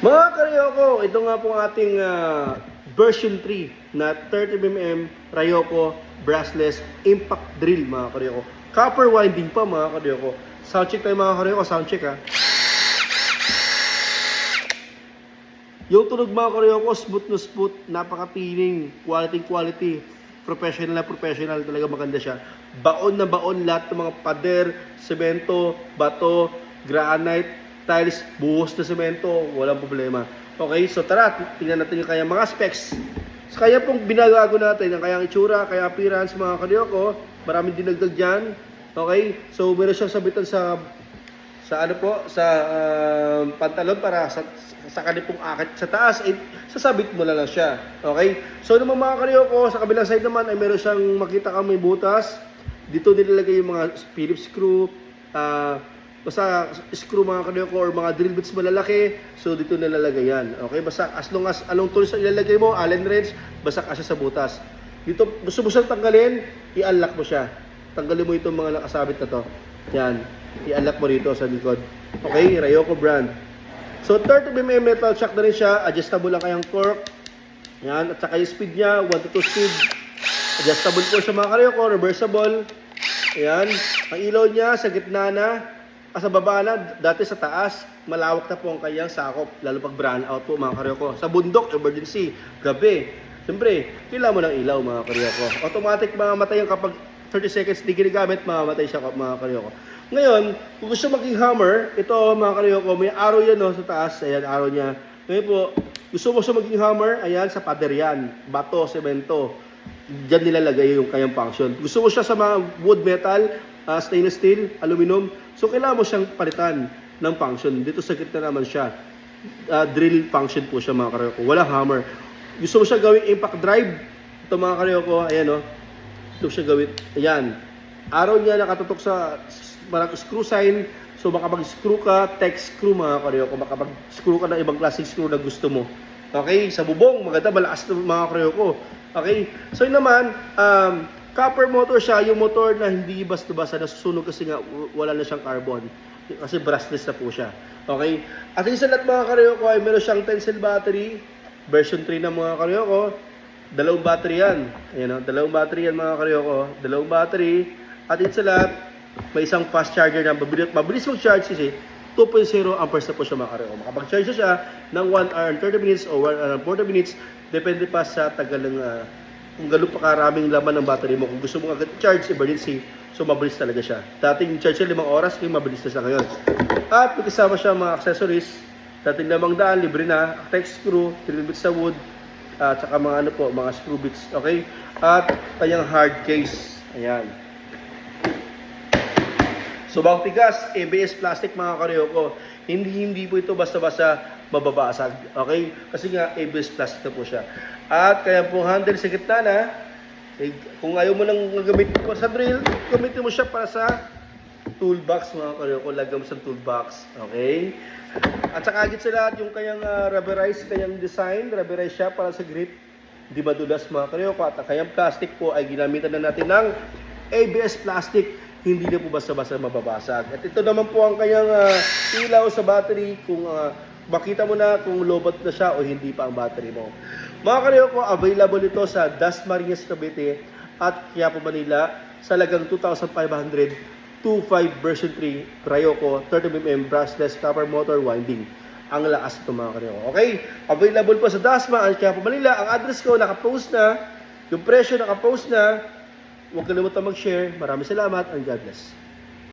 Mga Karyoko, ito nga po ang ating version 3 na 30mm Ryoko brushless impact drill mga Karyoko. Copper winding pa mga Karyoko. Sound check tayo mga Karyoko, sound check ha. Yung tunog mga Karyoko, smooth na smooth, napaka-piling, quality, professional na professional, talaga maganda siya. Baon na baon lahat ng mga pader, semento, bato, granite, tiles, buhos na semento, walang problema. Okay, so tara, tingnan natin yung kanyang mga specs. So kaya pong binagago natin, ang kanyang itsura, kaya appearance mga Karyoko, maraming dinagdag dyan. Okay, so meron siyang sabitan sa ano po, sa pantalon para sa kanipong akit sa taas, ay sasabit mo na lang siya. Okay, so naman mga Karyoko, sa kabilang side naman ay meron siyang makita kami butas. Dito nilalagay yung mga Phillips screw, basta screw mga Karyoko or mga drill bits malalaki, so dito nilalagay yan. Okay, basta as long as anong tools ilalagay mo, Allen wrench, basta kasi sa butas. Dito, gusto mo siyang tanggalin, i-unlock mo siya. Tanggalin mo itong mga nakasabit na to. Yan, i-unlock mo rito sa likod. Okay, Ryoko brand. So 30mm metal shock na rin siya, adjustable lang kayang torque. Yan, at saka yung speed niya, 1 to 2 speed. Adjustable po siya mga Karyoko, reversible. Ayan, ang ilaw niya sa gitna na, sa baba na, dati sa taas, malawak na po ang kanyang sakop, lalo pag brown out po mga Karyoko. Sa bundok, emergency, gabi. Siyempre, kailangan mo ng ilaw mga Karyoko. Automatic mamamatay yung kapag 30 seconds di ginagamit, mamamatay siya mga Karyoko. Ngayon, kung gusto maging hammer, ito mga Karyoko, may arrow yan no, sa taas. Ayan, arrow niya. Ngayon po, gusto mo siya maging hammer, ayan, sa pader yan. Bato, semento. Diyan nilalagay yung kanyang function. Gusto mo siya sa mga wood metal, stainless steel, aluminum. So, kailangan mo siyang palitan ng function. Dito sa gitna naman siya. Drill function po siya mga Karyoko. Walang hammer. Gusto mo siya gawing impact drive. Ito mga Karyoko, ayan o. Ito siya gawin. Ayan. Arrow niya nakatutok sa marang screw sign. So, makapag-screw ka, text screw mga Karyoko. Makapag-screw ka ng ibang klaseng screw na gusto mo. Okay? Sa bubong, maganda, malakas na mga Karyoko. Okay? So, yun naman, copper motor siya, yung motor na hindi basta-basta nasusunog kasi nga wala na siyang carbon. Kasi brushless na po siya. Okay? At yung sa lahat mga Karyoko ay meron siyang tensile battery, version 3 na mga Karyoko. Dalawang battery yan. Ayan o, dalawang battery yan mga Karyoko. Dalawang battery. At yung sa lahat, may isang fast charger na mabilis mag-charge kasi 2.0 amperes na po siya mga Karyoko. Makapag-charge na siya ng 1 hour and 30 minutes o 1 hour and 40 minutes. Depende pa sa tagal ng kung gano'n pa karaming laman ng battery mo. Kung gusto mo agad charge, emergency, so mabilis talaga siya. Dating charge siya 5 oras, ngayon mabilis na siya ngayon. At may kasama siya mga accessories. Dating 500, libre na. Text screw, 3 bits sa wood, at saka mga ano po, mga screw bits. Okay? At kanyang hard case. Ayan. So, bang tigas, ABS plastic mga Karyoko. Hindi po ito basta-basta mababasag. Okay? Kasi nga, ABS plastic na po siya. At kaya po handle sa gitna na, kung ayaw mo nang gamitin mo sa drill, gamitin mo siya para sa toolbox mga Karyoko. Lagyan mo sa toolbox. Okay? At saka agad sa lahat, yung kanyang rubberized, kanyang design, rubberized siya para sa grip. Di madulas mga Karyoko. At ang kanyang plastic po ay ginamitan na natin ng ABS plastic. Hindi na po basta-basta mababasag. At ito naman po ang kanyang ilaw sa battery kung makita mo na kung lobot na siya o hindi pa ang battery mo. Mga Karyoko, available ito sa Dasmariñas Cavite at Quiapo, Manila sa lagang 2,500 2.5 version 3 Ryoko 30mm brushless copper motor winding. Ang lakas ito mga Karyoko. Okay? Available po sa Dasma at Quiapo, Manila. Ang address ko nakapost na. Yung presyo nakapost na. Huwag kalimutan mag-share. Maraming salamat and God bless.